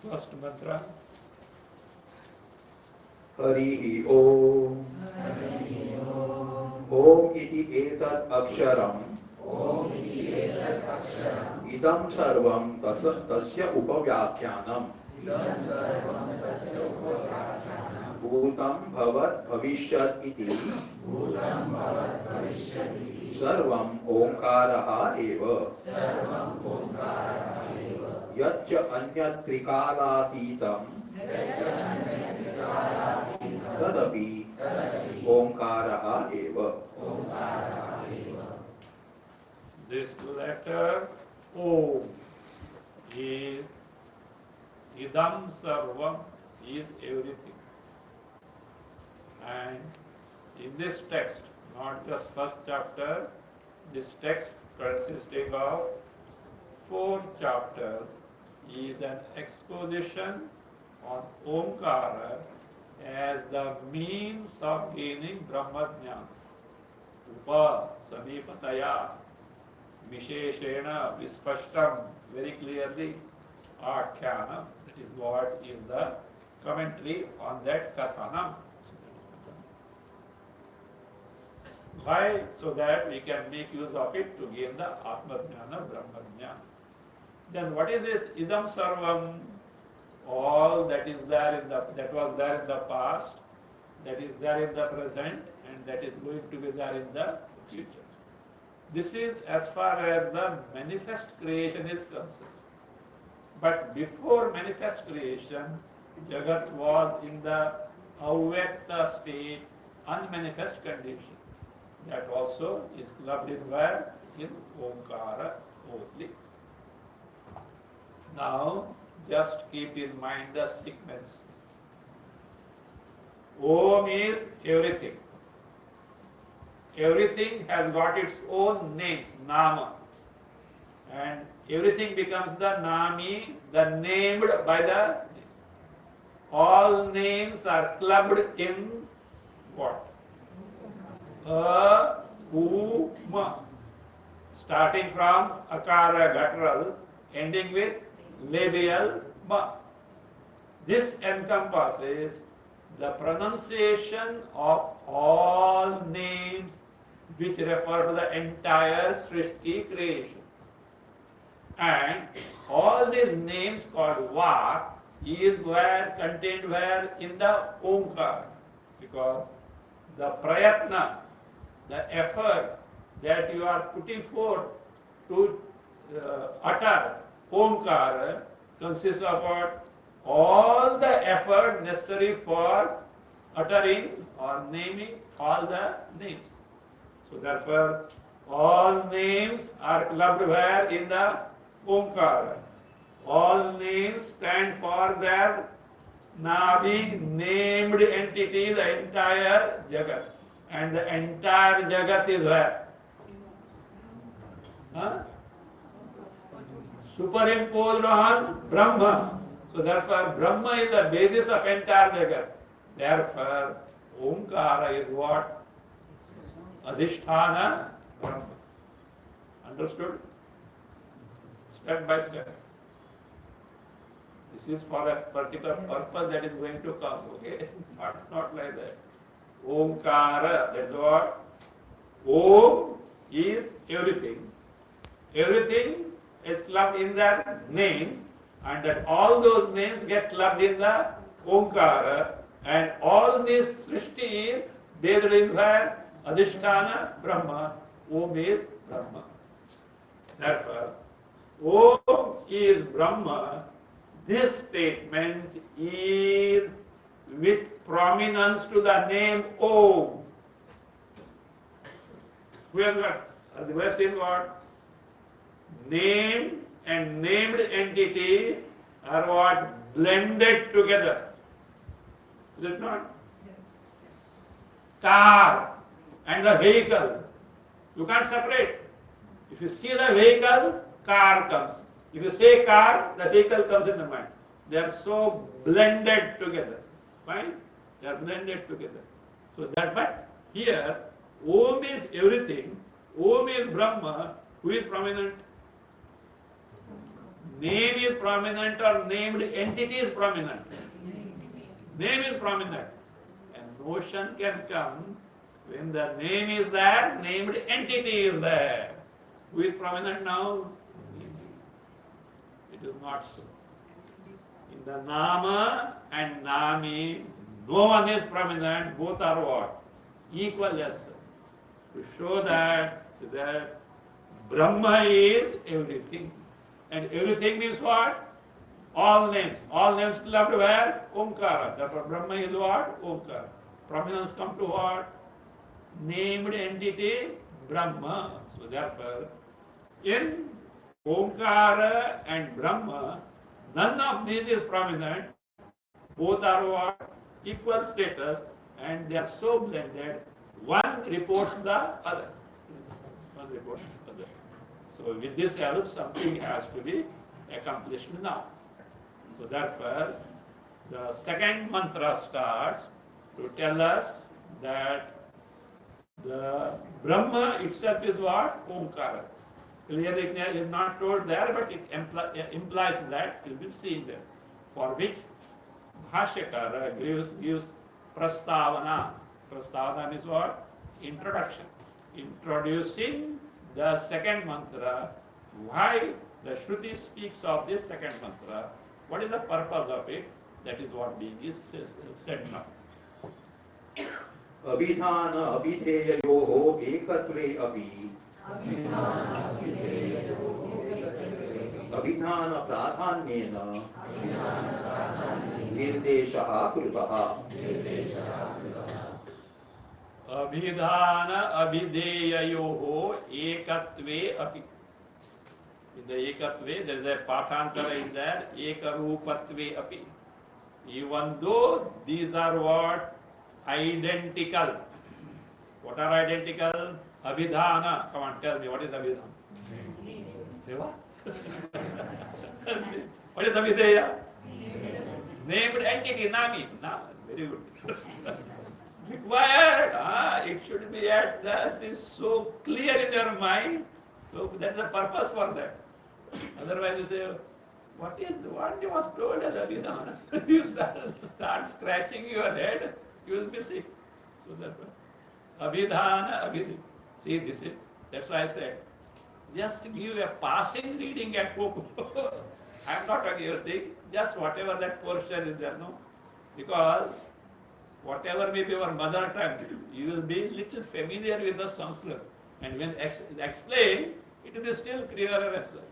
First mantra. Hari ओम। ओम इति एतत् अक्षरम् इदं सर्वं तस्य उपव्याख्यानम् भूतं भवत् भविष्यत् इति सर्वं ओंकारः एव। यच्च अन्यत्रिकालातीतं तदपि ओंकारः एव। This letter O is idam sarvam, is everything. And in this text, not just first chapter, this text consisting of 4 chapters is an exposition on Omkara as the means of gaining Brahmajnana. Upa samipataya visheshena vispashtam, very clearly akhyana. That is what is the commentary on that kathanam. Why? So that we can make use of it to gain the Atmajnana, Brahmajnana. Then what is this idam sarvam? All that is there in that was there in the past, that is there in the present, and that is going to be there in the future. This is as far as the manifest creation is concerned. But before manifest creation, Jagat was in the avyakta state, unmanifest condition. That also is clubbed in where? In Omkara only. Now, just keep in mind the sequence. Om is everything. Everything has got its own names, nama. And everything becomes the nami, the named by the name. All names are clubbed in what? A, U, Ma. Starting from akara guttural, ending with labial ma. This encompasses the pronunciation of all names which refer to the entire Srishti creation. And all these names called Vak is contained where? In the Omkar. Because the prayatna, the effort that you are putting forth to utter Omkara consists of what? All the effort necessary for uttering or naming all the names. So therefore, all names are clubbed where? In the Omkara. All names stand for their Nabi named entity, the entire Jagat. And the entire Jagat is where? Huh? Superimposed on Brahma. So therefore, Brahma is the basis of entire Jagat. Therefore, Omkara is what? Adhisthana Brahma. Understood? Step by step. This is for a particular purpose that is going to come, okay? Not like that. Omkara, that's what? Om is everything. Everything is clubbed in their names, and that all those names get clubbed in the Omkara, and all this Srishti is based in where? Adhisthana Brahma. Om is Brahma. Therefore, Om is Brahma. This statement is with prominence to the name Om. We have seen what? Name and named entity are what? Blended together. Is it not? Yes. Car and the vehicle, you can't separate. If you see the vehicle, car comes. If you say car, the vehicle comes in the mind. They are so blended together. Fine? They are blended together. So that, but here, Om is everything. Om is Brahma. Who is prominent? Name is prominent or named entity is prominent? Name is prominent. And notion can come when the name is there, named entity is there. Who is prominent now? It is not so. In the Nama and Nami, no one is prominent, both are what? Equal essence. To show that Brahma is everything. And everything means what? All names. All names clubbed where? Omkara. Therefore Brahma is what? Omkara. Prominence come to what? Named entity Brahma. So therefore, in Omkara and Brahma, none of these is prominent. Both are what? Equal status, and they are so blended. One reports the other. One reports the other. So with this help, something has to be accomplished now. So therefore, the second mantra starts to tell us that the Brahma itself is what? Omkara. Clearly it is not told there, but it implies that it will be seen there. For which Bhashyakara gives prastavana. Prastavana means what? Introduction. Introducing the second mantra. Why the Shruti speaks of this second mantra? What is the purpose of it? That is what being is said now. अभिधान अभिधेययोः एकत्वे अपि अभिधान प्राधान्येन निर्देशः कृतः. अभिधान अभिधेययोः एकत्वे अपि. In the ekatve, there is a patantara in there, ekarupatve api. Even though these are what? Identical. What are identical? Abhidhana. Come on, tell me, what is abhidhana? Deva? What is abhideya? Named entity, nami. Nam. Very good. Required. It should be at that is so clear in your mind. So that's the purpose for that. Otherwise you say, what was told as abhidhana? You start scratching your head, you will be sick. So therefore, abhidhana, abhidhana. See this is, that's why I said, just give a passing reading at Coco. I am not talking anything, just whatever that portion is there, no? Because whatever may be your mother tongue, you will be little familiar with the Sanskrit. And when explain, it will be still clearer as well.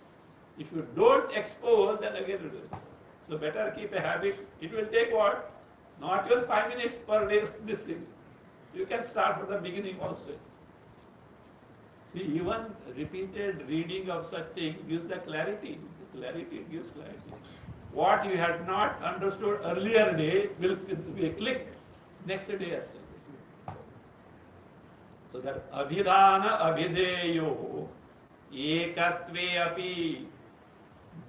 If you don't expose, then again it will. So better keep a habit. It will take what? Not even 5 minutes per day, this thing. You can start from the beginning also. See, even repeated reading of such thing gives the clarity. The clarity gives clarity. What you had not understood earlier day will click next day as well. So that abhidhana abhideyo ekatve api,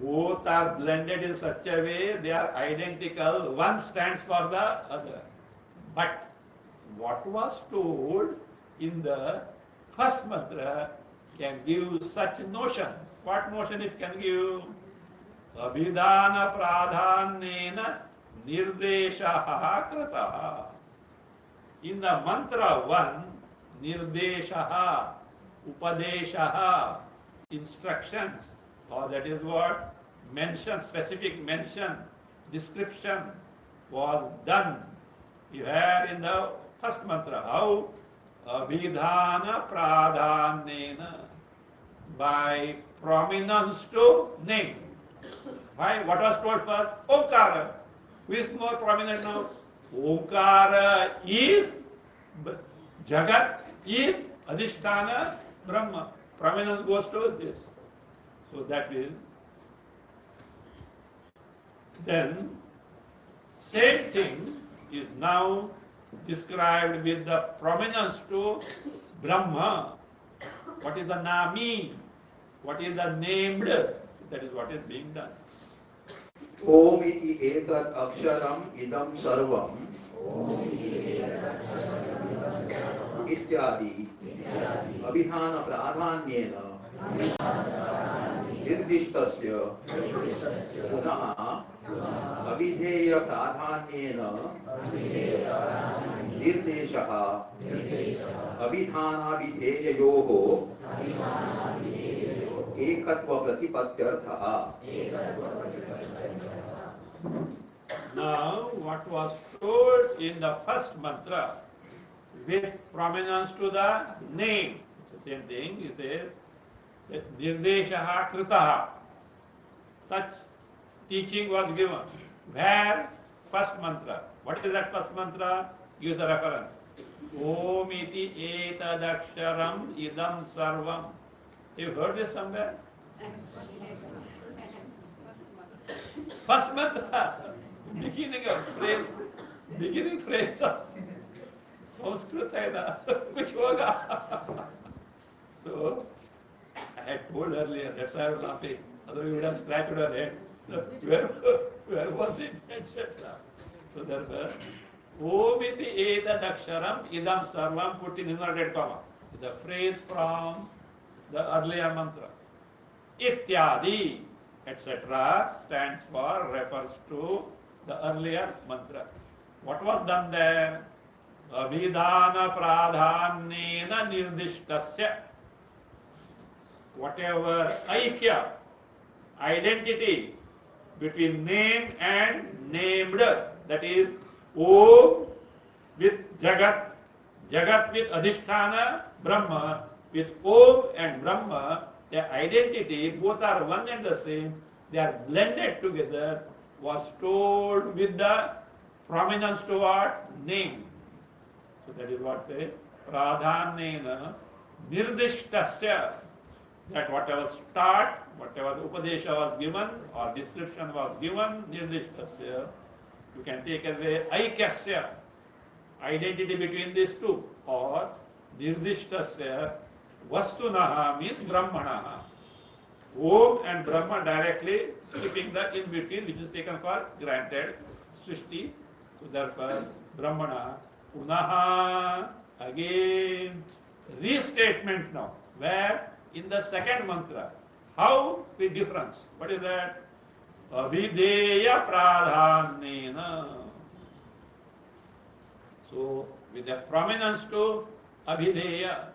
both are blended in such a way they are identical. One stands for the other. But what was told in the first mantra can give such notion. What notion it can give? Abhidhana pradhanyena nirdeshaha kritaha. In the mantra 1, nirdeshaha, upadeshaha, instructions, or that is what? Mention, specific mention, description was done here in the first mantra. How? Abhidhana pradhanyena, by prominence to name. Why? What was told first? Omkara. Who is more prominent now? Omkara is Jagat, is Adhisthana, Brahma. Prominence goes to this. So that is. Then, same thing is now described with the prominence to Brahma. What is the Nami? What is the named? That is what is being done. Om iti etat aksharam idam sarvam ityadi abhidhana pradhanyena nirdishtasya punah abhideya pradhanyena nirdeshaha abhidhana abhideyayoho ekatva pratipatyartha. Now, what was told in the first mantra with prominence to the name, it's the same thing, he says, that nirdeshaha kritaha. Such teaching was given. Where? First mantra. What is that first mantra? Gives the reference. Om iti etadaksharam idam sarvam. You heard this somewhere? First mantra. Beginning phrase of Sanskrit hai na, which hoga. So, I had told earlier, that's why I was laughing. Otherwise we would have scratched our head. Where was it? Etc. So therefore, Om iti etadaksharam idam sarvam, put in inverted comma. The phrase from the earlier mantra. Ityadi, etc. stands for, refers to the earlier mantra. What was done there? Abhidhana pradhanyena nirdishtasya. Whatever aikya, identity between name and named, that is Om with Jagat, Jagat with Adhisthana, Brahma, with Om and Brahma, their identity, both are one and the same, they are blended together, was told with the prominence to what? Name. So that is what says, Pradhanyena Nirdishtasya. that whatever start, whatever Upadesha was given or description was given, Nirdishtasya, you can take away Aikyasya, identity between these two, or Nirdishtasya, Vastunaha means Brahmanaha. Om and Brahma directly, skipping the in between, which is taken for granted, Srishti. So therefore, Brahmana, Punaha, again, restatement now. Where? In the second mantra. How? With difference. What is that? Abhideya pradhanena. So, with a prominence to Abhideya.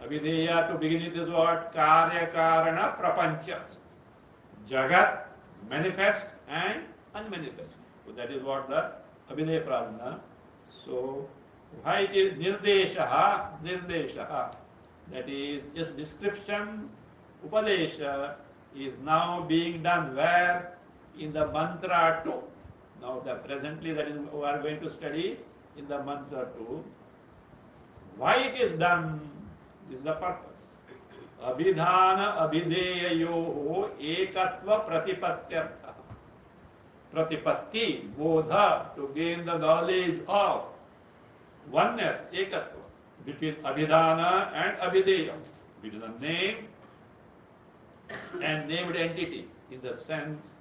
Abhideya to begin with is what? Karya Karana Prapancha. Jagat, manifest and unmanifest. So that is what the Abhideya Pradhana. So why it is Nirdeshaha, Nirdeshaha. That is, this description, Upadesha, is now being done where? In the mantra 2. Now presently that is we are going to study in the mantra 2. Why it is done? This is the purpose. Abhidhana abhideyayoho ekatva pratipatyartha. Pratipatti, bodha, to gain the knowledge of oneness, ekatva, between abhidhana and abhideya, between the name and named entity, in the sense.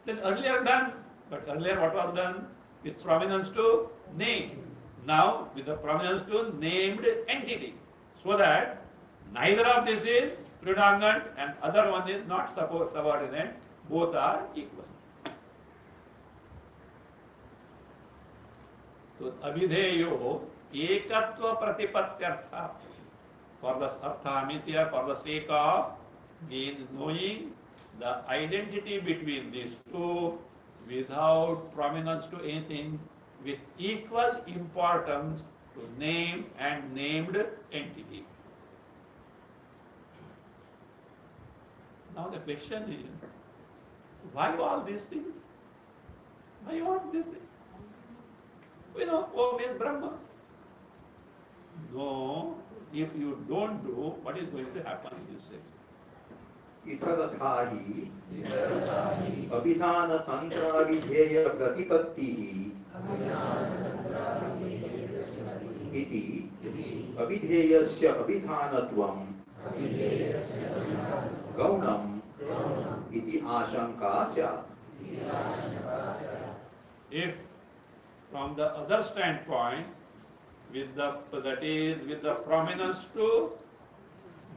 Then earlier done, but earlier what was done? With prominence to name. Now with the prominence to named entity. So that neither of this is predominant and other one is not subordinate, both are equal. So abhideyo ekatva pratipatyartha. For the artha means here for the sake of knowing the identity between these two without prominence to anything, with equal importance to name and named entity. Now the question is, why all these things? Why all these things? We know Om is Brahma. No, if you don't do, what is going to happen? He says. इतरथा हि अभिधान तंत्र विधेय प्रतिपत्ति इति अभिधेयस्य अभिधानत्वं गौणम् इति आशंका स्यात्. If from the other standpoint, with the prominence to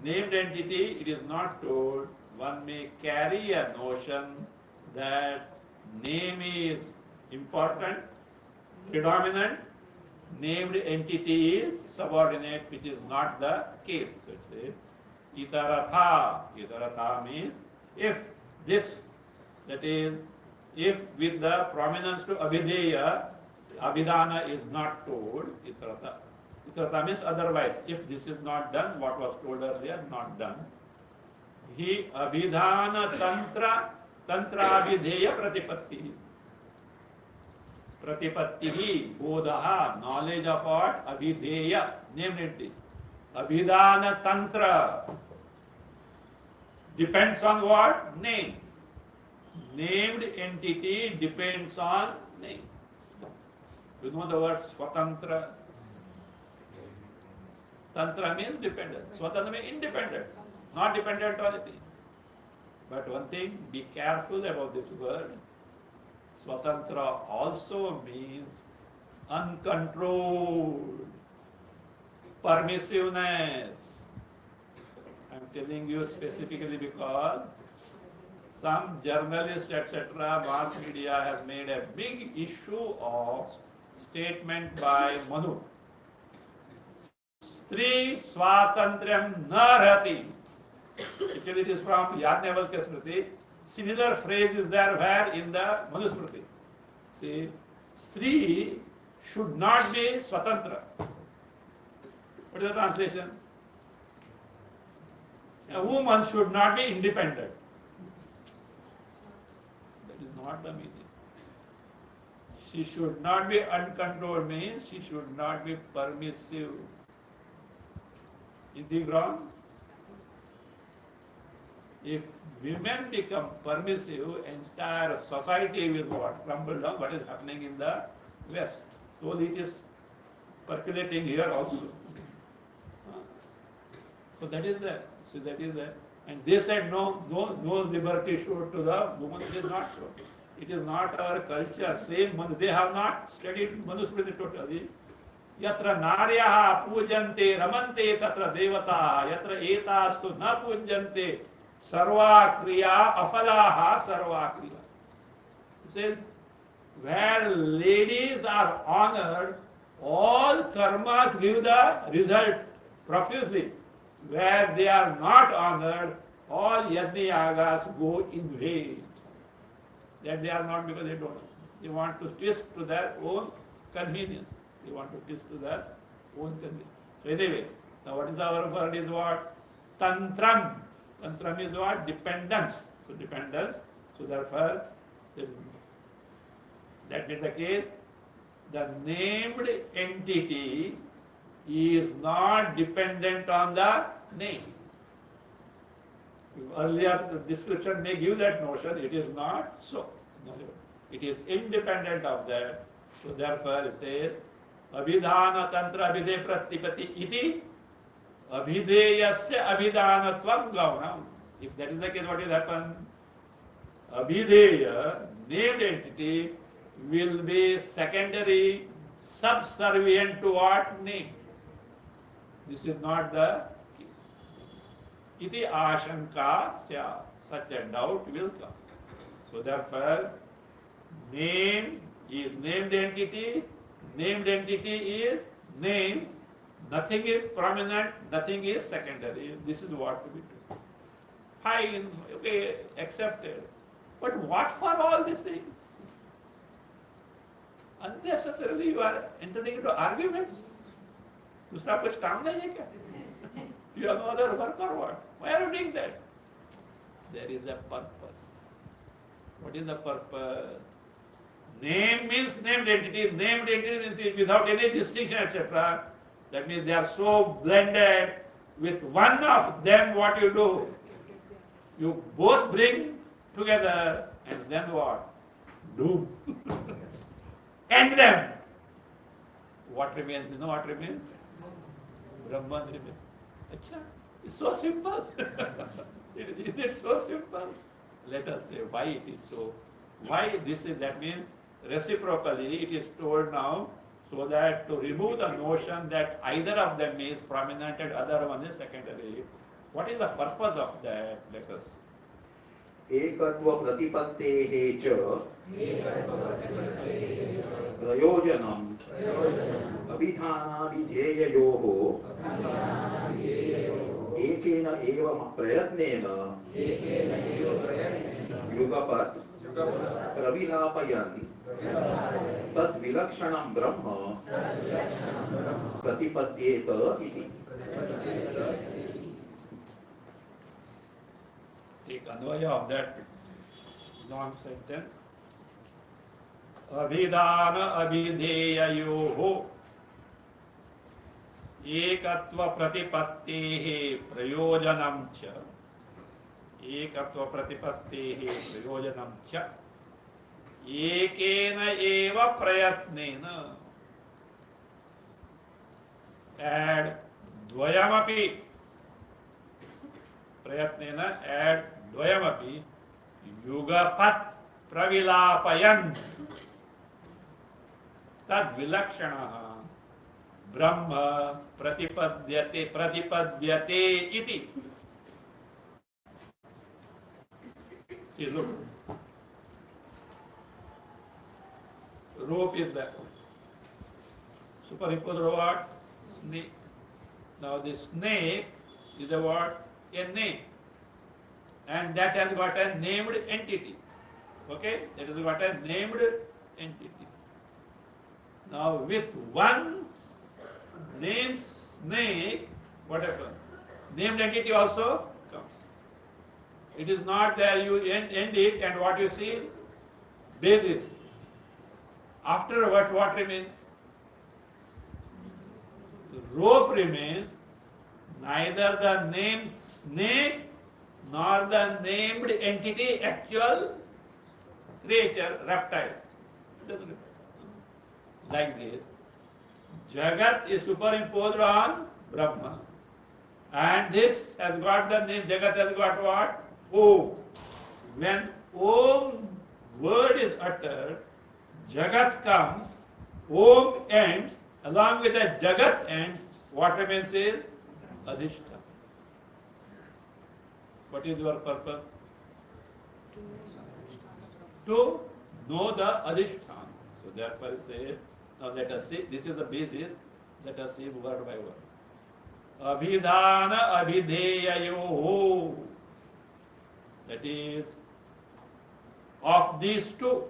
named entity, it is not told, one may carry a notion that name is important, predominant, named entity is subordinate, which is not the case. So it says, itaratha. Itaratha means if this, that is, if with the prominence to abhideya, abhidhana is not told, itaratha. Itaratha means otherwise. If this is not done, what was told earlier, not done. He abhidhana tantra abhideya pratipatti. Pratipatti, bodha, knowledge of what? Abhideya, named entity. Abhidhana tantra depends on what? Name. Named entity depends on name. You know the word swatantra? Tantra means dependent. Swatantra means independent. Not dependent on anything. But one thing, be careful about this word. Swatantra also means uncontrolled, permissiveness. I am telling you specifically because some journalists, etc., mass media have made a big issue of statement by Manu. Stri swatantriyam narhati. Actually, it is from Yajnavalkya Smriti. Similar phrase is there where in the Manusmriti. See, Stri should not be swatantra. What is the translation? A woman should not be independent. That is not the meaning. She should not be uncontrolled means she should not be permissive. Anything wrong? If women become permissive, entire society will what? Crumble down. What is happening in the West? So it is percolating here also. So that is the. So that is the. And they said no liberty showed to the woman. It is not so. It is not our culture. Same. They have not studied Manusmriti totally. यत्र नार्यः पूजन्ते रमन्ते तत्र देवताः यत्र एतास्तु न पूज्यन्ते सर्वा क्रिया अफलाः सर्वा क्रिया. It says where ladies are honored, all karmas give the result profusely. Where they are not honored, all yajna yagas go in vain. That they are not because they don't. They want to twist to their own convenience. They want to twist to their own convenience. So anyway, now what is our word is what? Tantram. Tantram is what? Dependence. So dependence. So therefore, that is the case. The named entity is not dependent on the name. Earlier the description may give that notion, it is not so. It is independent of that. So therefore it says, Abhidhana Tantra Abhidhe Pratipati iti Abhideyasya Abhidhanatvam Gaunam. If that is the case, what will happen? Abhideya, named entity, will be secondary, subservient to what? Name. This is not the case. Iti ashanka sya. Such a doubt will come. So therefore, name is named entity. Named entity is name. Nothing is prominent, nothing is secondary. This is what we do. Fine, okay, accepted. But what for all this thing? Unnecessarily you are entering into arguments. दूसरा कुछ काम नहीं है क्या? You have no other work or what? Why are you doing that? There is a purpose. What is the purpose? Name means named entity. Named entity means without any distinction, etc. That means they are so blended with one of them. What you do? You both bring together, and then what? Doom. End them. What remains? You know what remains? Brahman remains. Achha, it's so simple. Is it so simple? Let us say why it is so. Why this is, that means reciprocally it is told now so that to remove the notion that either of them is prominent and other one is secondary. What is the purpose of that? Let us see. एकत्व प्रतिपत्तेः च प्रयोजनम् अभिधानाभिधेययोः एकेन एव प्रयत्नेन युगपत् प्रविलापयन् तद्विलक्षणं ब्रह्म प्रतिपद्येत इति. Take anvaya of that long sentence. Abhidhana abhideyayoho ekatva pratipattehe prayojanam cha ekatva pratipattehe prayojanam cha ekena eva prayatnena. Add dvayamapi प्रयत्नेन add द्वयमपि युगपत् प्रविलापयन् तद्विलक्षणः ब्रह्म प्रतिपद्यते इति. See, look. Rope is that. Superimposed word snake. Now the snake is a word, a name, and that has got a named entity. Okay, that has got a named entity. Now with one named snake, what happens? Named entity also comes. It is not there, you end it and what you see? Basis. Afterwards what remains? The rope remains, neither the name snake nor the named entity, actual creature, reptile. It doesn't refer. Like this, Jagat is superimposed on Brahma. And this has got the name, Jagat has got what? Om. When Om word is uttered, Jagat comes, Om ends, along with the Jagat ends, what remains is Adhishthana. What is your purpose? To know the Adhishthana. So therefore it says, now let us see, this is the basis, let us see word by word. Abhidhana abhideyayoho. That is, of these two.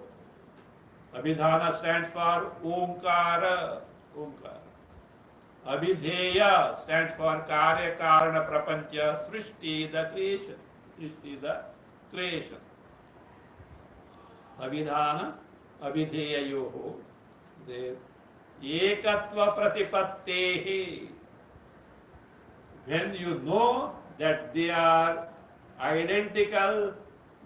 Abhidhana stands for Omkara. Omkara. Abhideya stands for Karya Karana Prapancha, Srishti, the creation. Srishti, the creation. Abhidhana abhideyayoho. Ekatva pratipattehi. When you know that they are identical,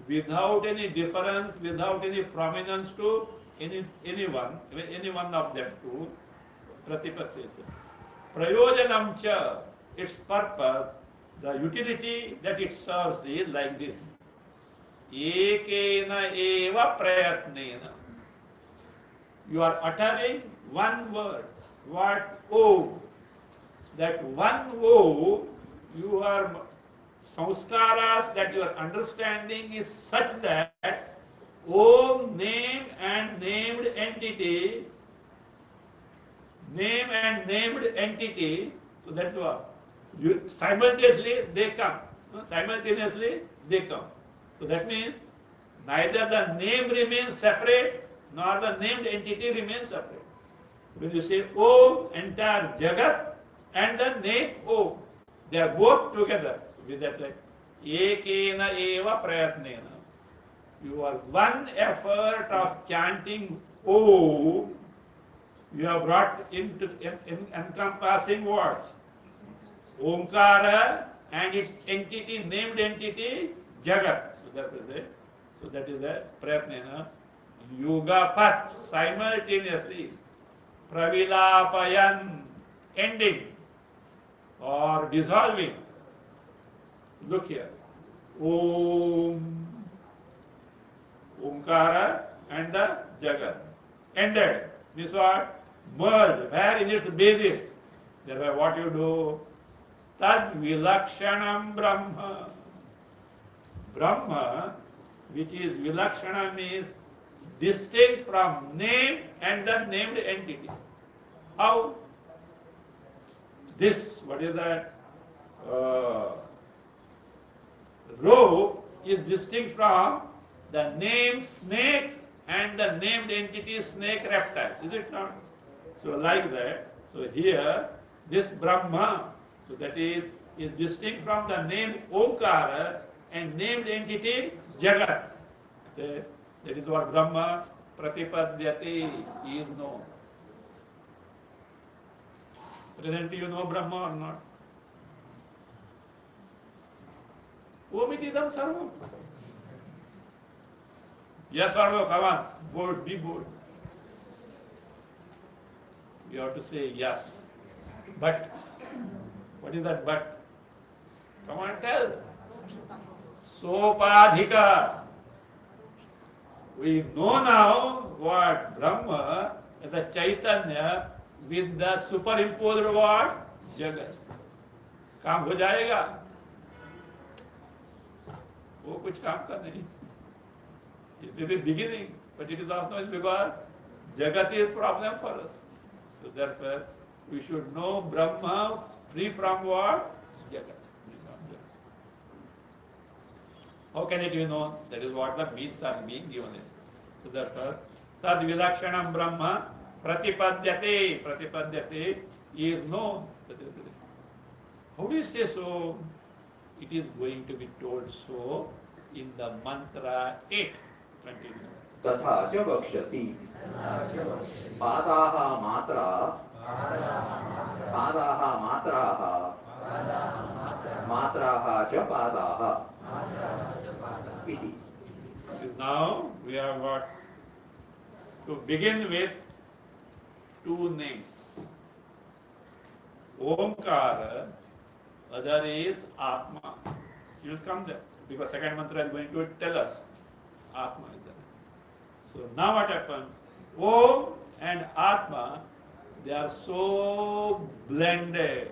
without any difference, without any prominence to any one of them two, pratipatti. Prayojanam cha, its purpose, the utility that it serves is like this. Ekena eva prayatnena. You are uttering one word. What? O. That one O, you are samskaras, that your understanding is such that Om, name and named entity, so that's what. Simultaneously they come. Simultaneously they come. So that means neither the name remains separate nor the named entity remains separate. When you say Om, entire Jagat and the name Om, they are both together. So with that, like Ekena eva prayatnena. You are one effort of chanting Om. You have brought into encompassing words. Omkara and its entity, named entity, Jagat. So that is the prayatnena. Yugapat, simultaneously. Pravilapayan, ending or dissolving. Look here. Om, Omkara and the Jagat. Ended. This what? Merged. Where in its basis? Therefore what you do? Tad vilakshanam Brahma. Brahma, which is vilakshana, means distinct from name and the named entity. How? This, what is that? Row is distinct from the name snake and the named entity snake reptile. Is it not? So like that. So here, this Brahma, so that is distinct from the name Omkara and named entity Jagat. Okay? That is what Brahma Pratipadyate is known. Presently you know Brahma or not? Omitidam sarvam. Yes or no? Come on. Bold, be bold. You have to say yes. But, what is that but? Come on, tell. Sopadhika. We know now what Brahma, the Chaitanya, with the superimposed what? Jagat. काम हो जाएगा? वो कुछ काम का नहीं. It may be beginning, but it is also because Jagat is problem for us. So therefore, we should know Brahma free from what? Jagat. How can it be known? That is what the means are being given. So therefore, tad vilakshanam Brahma pratipadyate. Pratipadyate is known. How do you say so? It is going to be told so in the mantra 8. Continue. तथा च वक्ष्यति पादाः मात्राः मात्राः च पादाः iti. So now we have got to begin with two names. Omkara, other is Atma. You will come there because second mantra is going to tell us Atma is there. So now what happens? Om and Atma, they are so blended.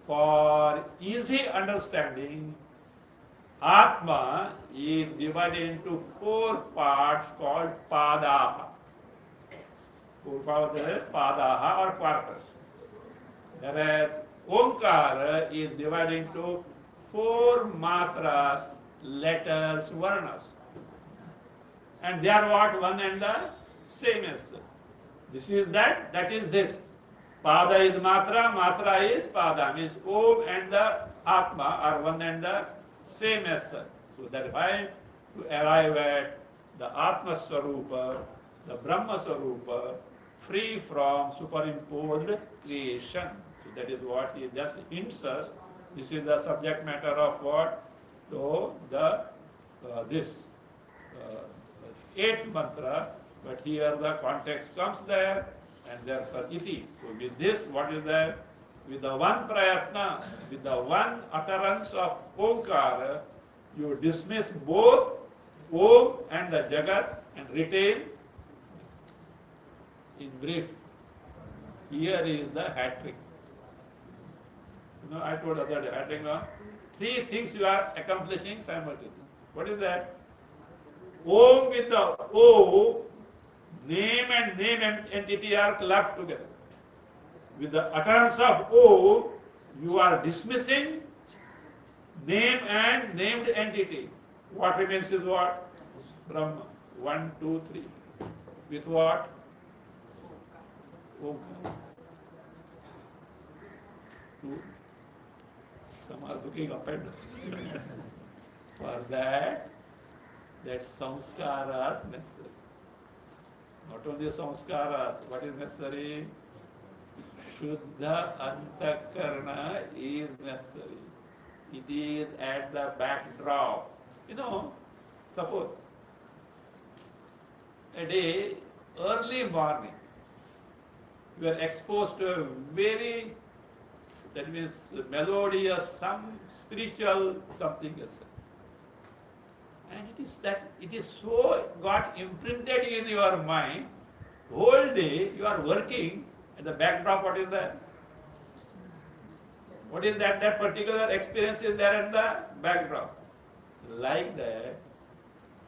For easy understanding, Atma is divided into four parts called Padaha. Four parts are Padaha or quarters. Whereas Omkara is divided into four matras, letters, varnas. And they are what? One and the same as. This is that, that is this. Pada is matra, matra is pada. Means Om and the Atma are one and the same as such. So that why to arrive at the Atma Swarupa, the Brahma Swarupa, free from superimposed creation. So that is what he just hints us. This is the subject matter of what? So the this eighth mantra, but here the context comes there, and therefore iti. So with this, what is there? With the one prayatna, with the one utterance of Omkara, you dismiss both Om and the Jagat and retain, in brief, here is the hat trick. You know, I told other day, hat trick, three things you are accomplishing simultaneously. What is that? Om with the O, name and name entity are clubbed together. With the utterance of O, you are dismissing name and named entity. What remains is what? Brahma. 1, 2, 3. With what? Omkara. 2. Some are looking up and down. For that samskaras necessary. Not only samskaras, what is necessary? Shuddha antakarna is necessary. It is at the backdrop. You know, suppose a day, early morning, you are exposed to a very, that means melodious, some spiritual something else. And it is so got imprinted in your mind, whole day you are working, and the backdrop, what is that? What is that? That particular experience is there in the backdrop. Like that,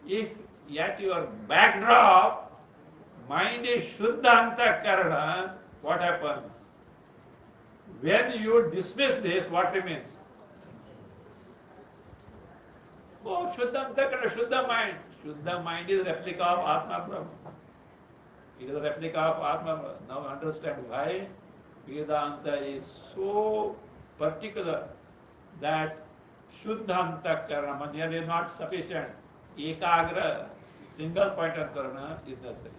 if at your backdrop, mind is Shuddha Antakarana, what happens? When you dismiss this, what remains? Oh, Shuddha Antakarana, Shuddha mind. Shuddha mind is a replica of Atma Brahma. It is a replica of Atma Brahma. Now understand why Vedanta is so particular that Shuddha Antakarana, Manya is not sufficient. Ekagra, single point Antakarana is necessary.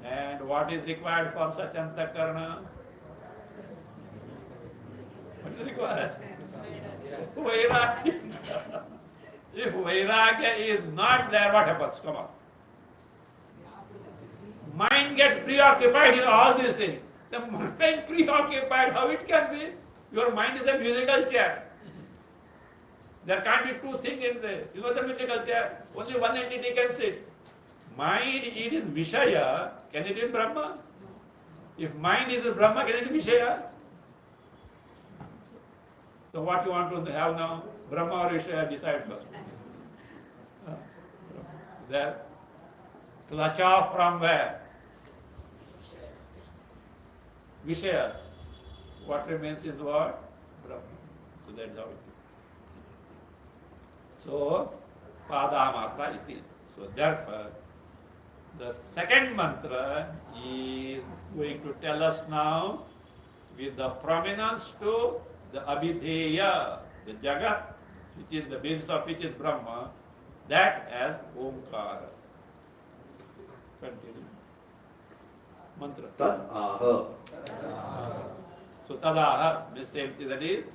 And what is required for such Antakarana? What is required? Vairagya. If Vairagya is not there, what happens? Come on. Mind gets preoccupied in all these things. The mind preoccupied, how it can be? Your mind is a musical chair. There can't be two things in there. You know the musical chair? Only one entity can sit. Mind is in Vishaya, can it be in Brahma? If mind is in Brahma, can it be Vishaya? So what you want to have now? Brahma or Vishaya, decide first. There. Clutch off from where? Vishayas. What remains is what? Brahma. So that's how it is. So, Padamatra iti. So therefore, the second mantra is going to tell us now with the prominence to the Abhideya, the Jagat, which is the basis of which is Brahma, that as Omkara. Continue. Mantra. Tad aha. So Tadaha, the same thing, that is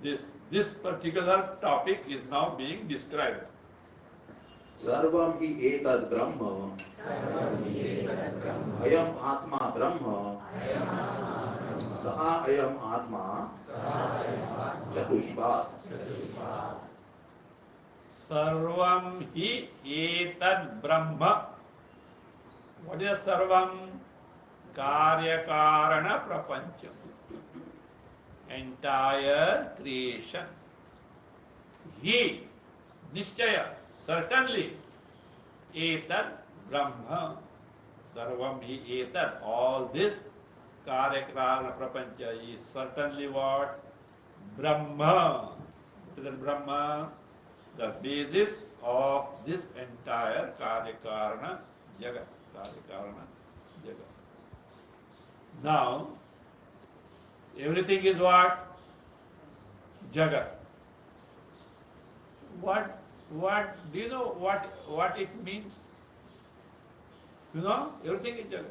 This particular topic is now being described. सर्वं हि एतद् ब्रह्म अयम् आत्मा ब्रह्म सः अयम् आत्मा चतुष्पात् Sarvam hi etad Brahma. What is Sarvam? Karya Karana Prapancha. Entire creation. He, Nishchaya, certainly, etad Brahma. Sarvam hi etad. All this Karya Karana Prapancha is certainly what? Brahma. What is Brahma? The basis of this entire Karya-Karana Jagat. Karya-Karana Jagat. Now, everything is what? Jagat. Do you know what it means? You know, everything is Jagat.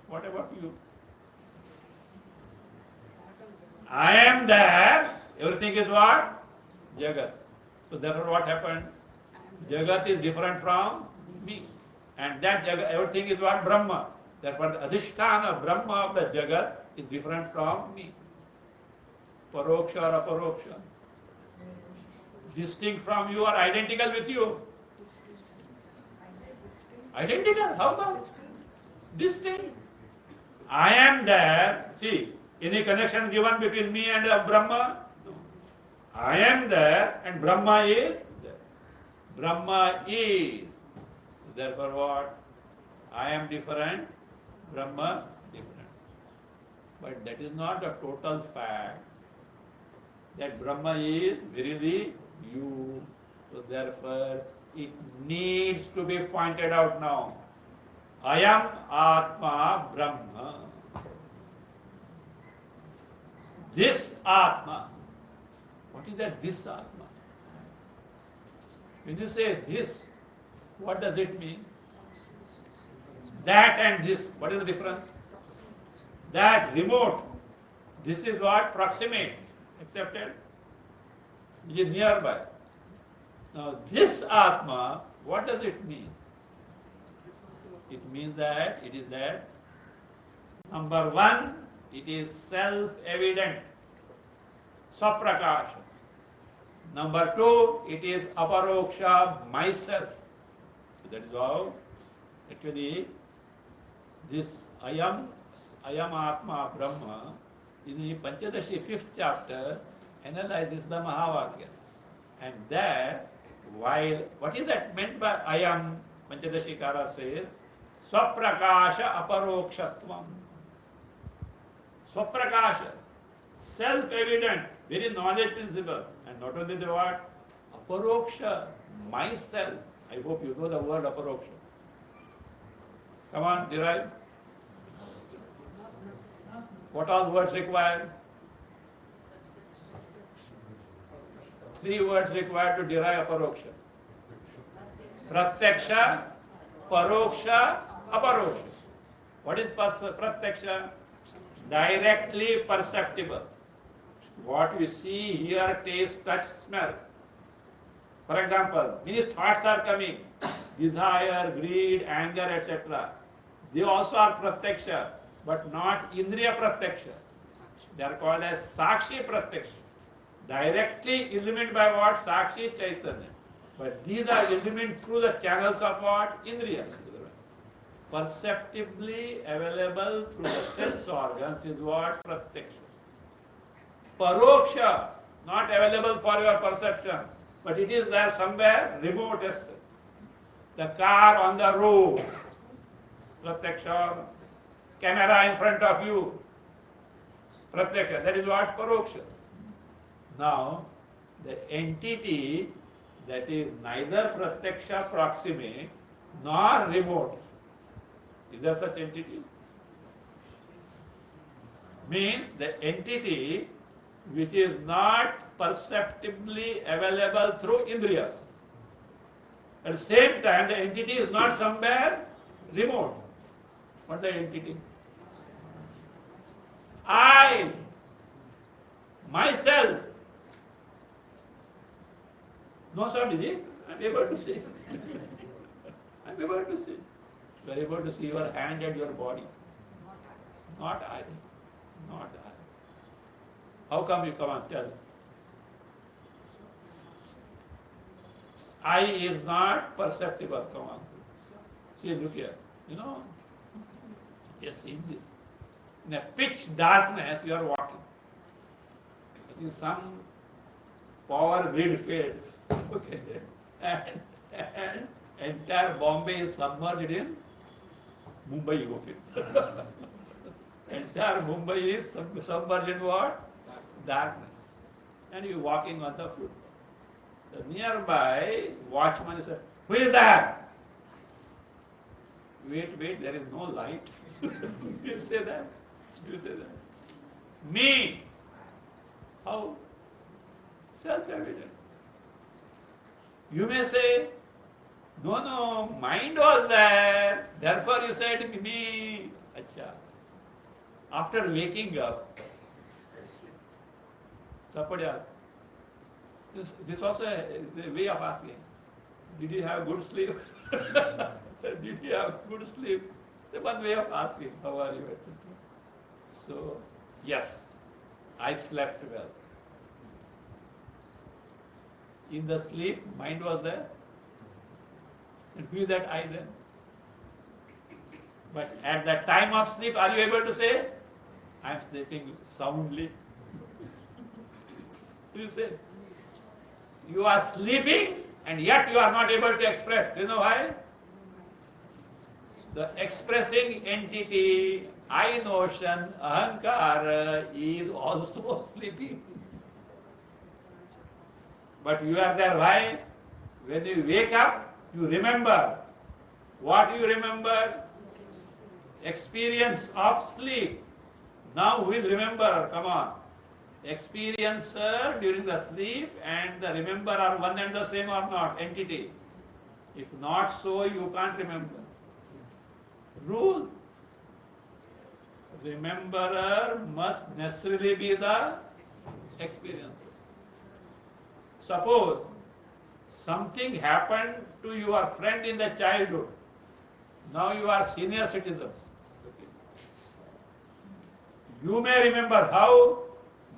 What about you? I am there, everything is what? Jagat. So therefore what happened? Jagat is different from me. And that Jagat, everything is what? Brahma. Therefore the Adhisthana, Brahma of the Jagat is different from me. Paroksha or Aparoksha. Distinct from you or identical with you? Identical? How come? Distinct. I am there. See, any connection given between me and Brahma? I am there and Brahma is there. Brahma is. Therefore what? I am different, Brahma different. But that is not a total fact. That Brahma is really you. So therefore it needs to be pointed out now. Ayam Atma Brahma. This Atma. What is that this Atma? When you say this, what does it mean? That and this, what is the difference? That remote, this is what? Proximate, accepted? Which is nearby. Now this Atma, what does it mean? It means that, it is that, number one, it is self-evident. Swaprakasha. Number two, it is Aparoksha, myself. That is how actually this Ayam Atma Brahma in the Panchadashi 5th chapter analyzes the Mahavakyas. And there, while, what is that meant by Ayam? Panchadashi Kara says, Swaprakasha Aparokshatvam. Swaprakasha, self-evident, very knowledge principle. And not only the what? Aparoksha, myself. I hope you know the word Aparoksha. Come on, derive. What all words required? 3 words required to derive Aparoksha. Pratyaksha, Paroksha, Aparoksha. What is Pratyaksha? Directly perceptible. What we see, hear, taste, touch, smell. For example, many thoughts are coming, desire, greed, anger, etc. They also are pratyaksha, but not indriya pratyaksha. They are called as sakshi pratyaksha. Directly illumined by what? Sakshi Chaitanya. But these are illumined through the channels of what? Indriya. Perceptibly available through the sense organs is what? Pratyaksha. Paroksha, not available for your perception, but it is there somewhere remote. The car on the road, Pratyaksha. Camera in front of you, Pratyaksha. That is what? Paroksha. Now, the entity that is neither Pratyaksha proximate nor remote. Is there such entity? Means the entity which is not perceptibly available through indriyas. At the same time, the entity is not somewhere remote. What is the entity? I. myself. No, Swamiji, I'm able to see. I'm able to see. You are able to see your hand and your body. Not I. Not I. How come you come and tell? I is not perceptible. Come on. See, look here. You know, yes, in this. In a pitch darkness, you are walking. I think some power grid failed. Okay. And entire Bombay is submerged in Mumbai. Okay. Entire Mumbai is submerged in what? Darkness. And you walking on the footpath. The nearby watchman said, "Who is that?" Wait, there is no light. You say that? You say that? Me. How? Self-evident. You may say, no, mind was there, therefore you said me. Acha. After waking up, somebody else. This also is a way of asking. Did you have good sleep? Did you have good sleep? The one way of asking, how are you, etc. So, yes, I slept well. In the sleep, mind was there. And who is that I then? But at the time of sleep, are you able to say, I am sleeping soundly? Do you say? You are sleeping and yet you are not able to express. Do you know why? The expressing entity, I notion, ahankara, is also sleeping. But you are there. Why? When you wake up, you remember. What you remember? Experience of sleep. Now who will remember? Come on. Experiencer during the sleep and the remember are one and the same or not? Entity. If not so, you can't remember. Rule. Rememberer must necessarily be the experiencer. Suppose something happened to your friend in the childhood. Now you are senior citizens. Okay. You may remember how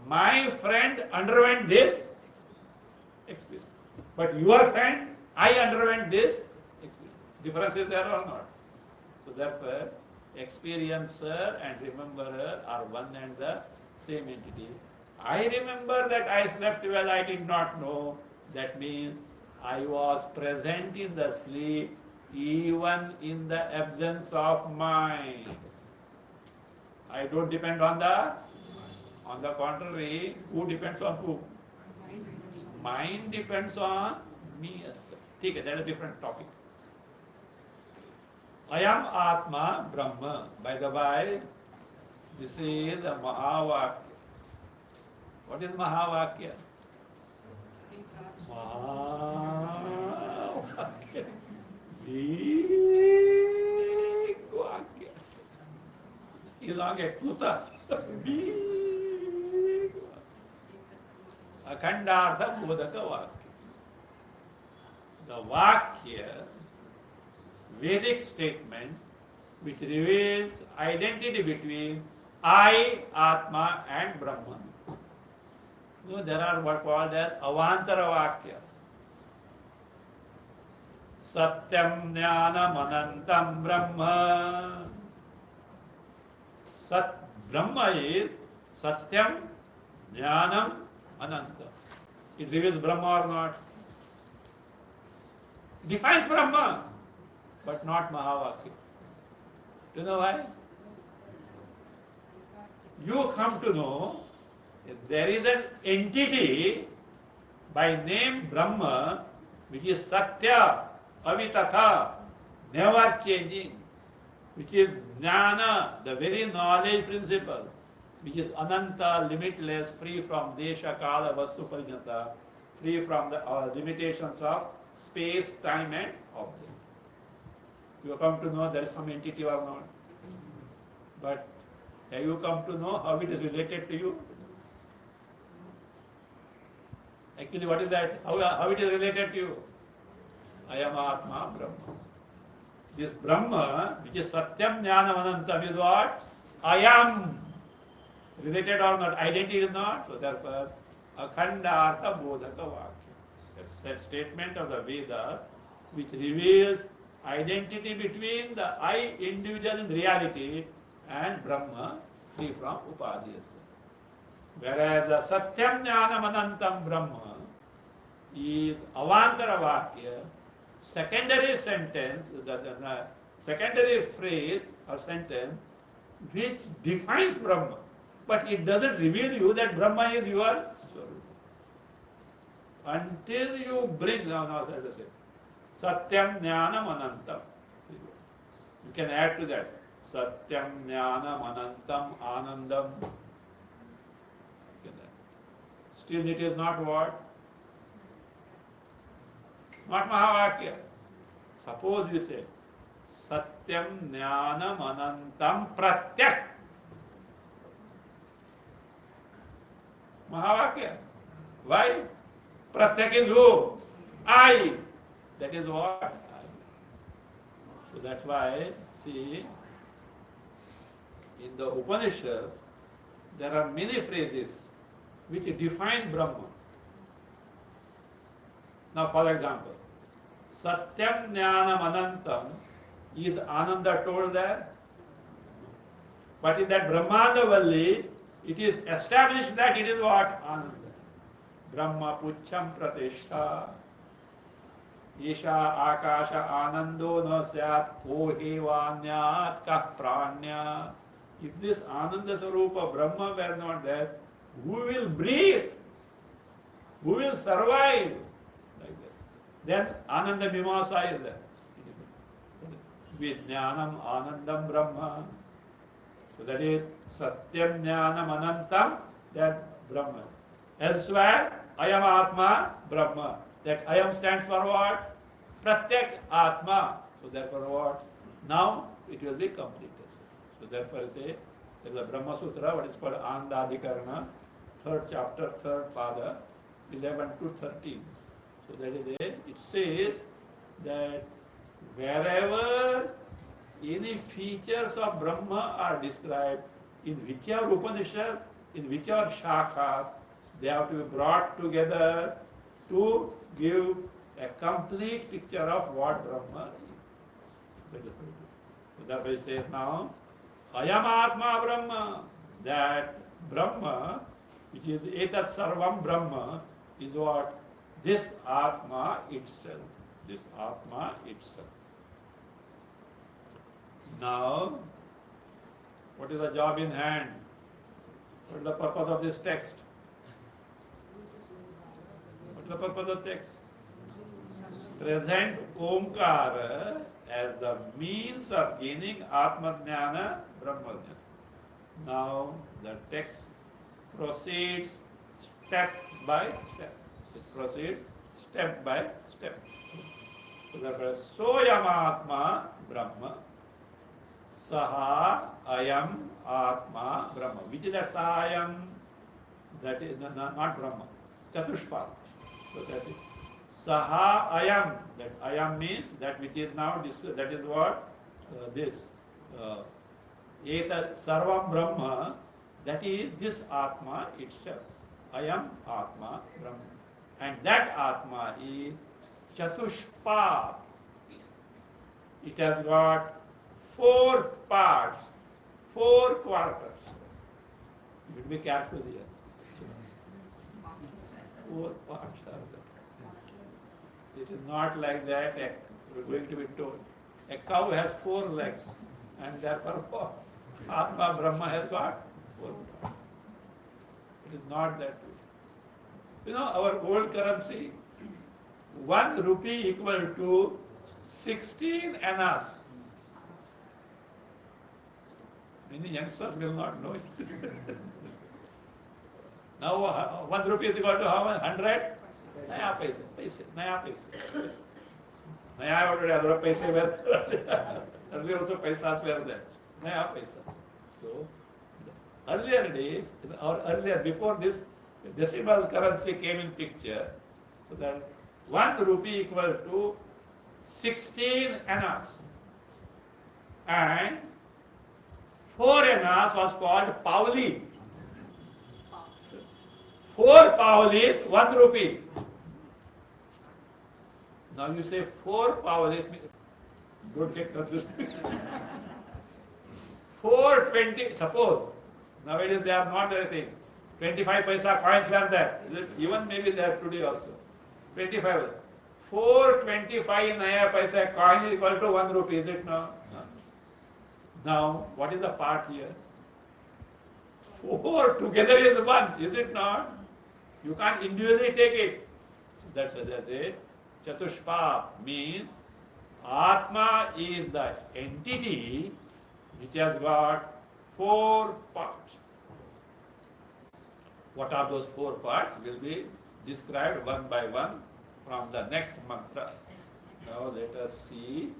my friend underwent this experience. But your friend, I underwent this experience. Difference is there or not? So therefore, experiencer and rememberer are one and the same entity. I remember that I slept well, I did not know. That means I was present in the sleep even in the absence of mind. I don't depend on the contrary, who depends on who? Mind depends on me. Okay, that is a different topic. I am Atma Brahma. By the way, this is a Mahavakya. What is Mahavakya? Mahavakya. Big Vakya. Elongate Pluta. Big Vakya. Akhandardha Bodhaka Vakya. The Vakya, Vedic statement, which reveals identity between I, Atma and Brahman. You know, there are what called as Avantara Vakyas. Satyam Jnanam Anantam Brahma. Brahma is Satyam Jnanam Ananta. It reveals Brahma or not? Defines Brahma, but not Mahavakya. Do you know why? You come to know there is an entity by name Brahma which is Satya, Avitatha, never changing, which is Jnana, the very knowledge principle, which is Ananta, limitless, free from Desha, Kala, Vastu, Parinyata, free from the limitations of space, time and object. You come to know there is some entity or not. But have you come to know how it is related to you? Actually, what is that? How it is related to you? Ayam Atma Brahma. This Brahma, which is Satyam Jnanam Anantam, is what? Ayam. Related or not? Identity is not. So therefore, Akhanda Artha Bodhaka Vakya. That's that statement of the Veda which reveals identity between the I individual in reality and Brahma free from Upadhyas. Whereas the Satyam Jnanam Anantam Brahma is Avantara Vakya, secondary sentence, the secondary phrase or sentence which defines Brahma, but it doesn't reveal you that Brahma is your source. Until you bring, now let us say, Satyam Jnanam Anantam. You can add to that. Satyam Jnanam Anantam Anandam. Still it is not what? Not Mahavakya. Suppose you say, Satyam Jnanam Anantam Pratyak. Mahavakya. Why? Pratyak is who? I. That is what? I. So that's why, see, in the Upanishads, there are many phrases which define Brahma. Now, for example, Satyam Jnanam Anantam, is Ananda told there? But in that Brahmanda Valli, it is established that it is what? Ananda. Brahma Pucham Pratishta. Isha Akasha Anando no Syat Kohe Vanyat Kah Pranya. If this Ananda Sarupa Brahma were not there, who will breathe? Who will survive? Like that. Then Ananda Mimasa is there. Vijnanam Anandam Brahma. So that is Satyam Jnanam Anantam, that Brahma. Elsewhere, Ayam Atma Brahma. That Ayam stands for what? Pratyak Atma. So therefore what? Now it will be completed. So therefore say, there is a Brahma Sutra, what is called Anandadikarana, 3rd chapter, 3rd pada, 11 to 13. So that is it. It says that wherever any features of Brahma are described, in whichever Upanishads, in whichever Shakhas, they have to be brought together to give a complete picture of what Brahma is. So therefore it says now, Ayam Atma Brahma, that Brahma, which is Etat Sarvam Brahma, is what? This Atma itself. This Atma itself. Now, what is the job in hand? What is the purpose of this text? What is the purpose of the text? Present Omkara as the means of gaining Atma Jnana, Brahma Jnana. Now, the text proceeds step by step. It proceeds step by step. So therefore, Soyam Atma Brahma, Saha Ayam Atma Brahma. Which is that Saha Ayam? That is not Brahma. Chatushpa. So that is Saha Ayam. That Ayam means that which is now, that is what? This. Eta Sarvam Brahma. That is this Atma itself. Ayam Atma Brahma. And that Atma is Chatushpa. It has got 4 parts, 4 quarters. You should be careful here. 4 parts are there. It is not like that we are going to be told. A cow has 4 legs, and therefore Atma Brahma has got 4 parts. It is not that way. You know, our old currency, 1 rupee equal to 16 annas. Many youngsters will not know it. Now 1 rupee is equal to how much? 100? Naya paise. Naya paise. Naya order paise were earlier also paisas were there. Naya paisa. So earlier days, or earlier before this decimal currency came in picture. So that 1 rupee equal to 16 annas. And 4 annas was called pauli. 4 paulis, 1 rupee. Now you say 4 paulis, don't get confused. 420, suppose, nowadays they are not anything. 25 paisa coins were there. Even maybe they are today also. 25. 425 naya paisa coin is equal to 1 rupee, is it no? No. Now, what is the part here? 4 together is 1, is it not? You can't individually take it. So that's why they say Chatushpa means Atma is the entity which has got 4 parts. What are those 4 parts will be described one by one from the next mantra. Now let us see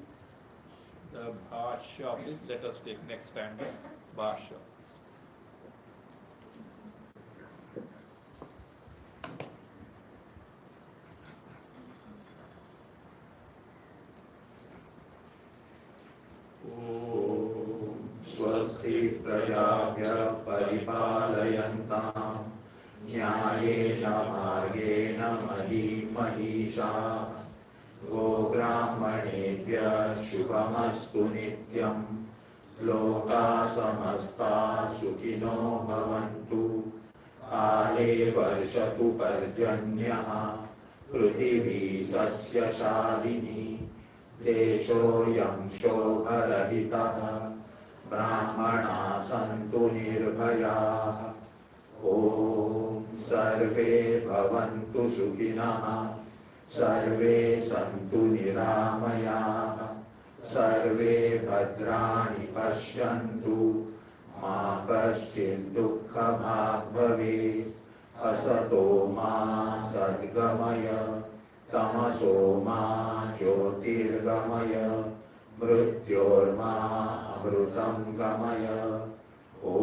the Bhashya of this. Let us take next stanza, Bhashya. स्वस्ति प्रजाभ्यः परिपालयन्तां न्यायेन मार्गेण महीं महिषाः गोब्राह्मणेभ्यः शुभमस्तु नित्यं लोकाः समस्ताः सुखिनो भवन्तु काले वर्षतु पर्जन्यः पृथिवी सस्यशालिनी देशोऽयं शोभरहितः ब्राह्मणाः सन्तु निर्भयाः ॐ सर्वे भवन्तु सुखिनः सर्वे सन्तु निरामयाः सर्वे भद्राणि पश्यन्तु मा कश्चित् दुःखभाग् भवेत् असतो मा सद्गमय तमसो मा ज्योतिर्गमय मृत्योर्मा अमृतं गमय ॐ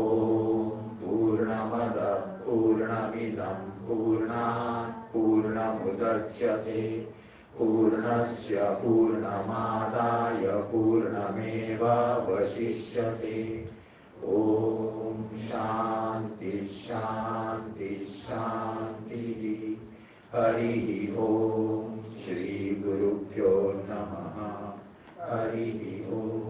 पूर्णमदः पूर्णमिदं पूर्णात् पूर्णमुदच्यते पूर्णस्य पूर्णमादाय पूर्णमेवावशिष्यते ॐ शान्ति शान्ति शान्तिः हरिः ॐ श्री गुरुभ्यो नमः हरिः ॐ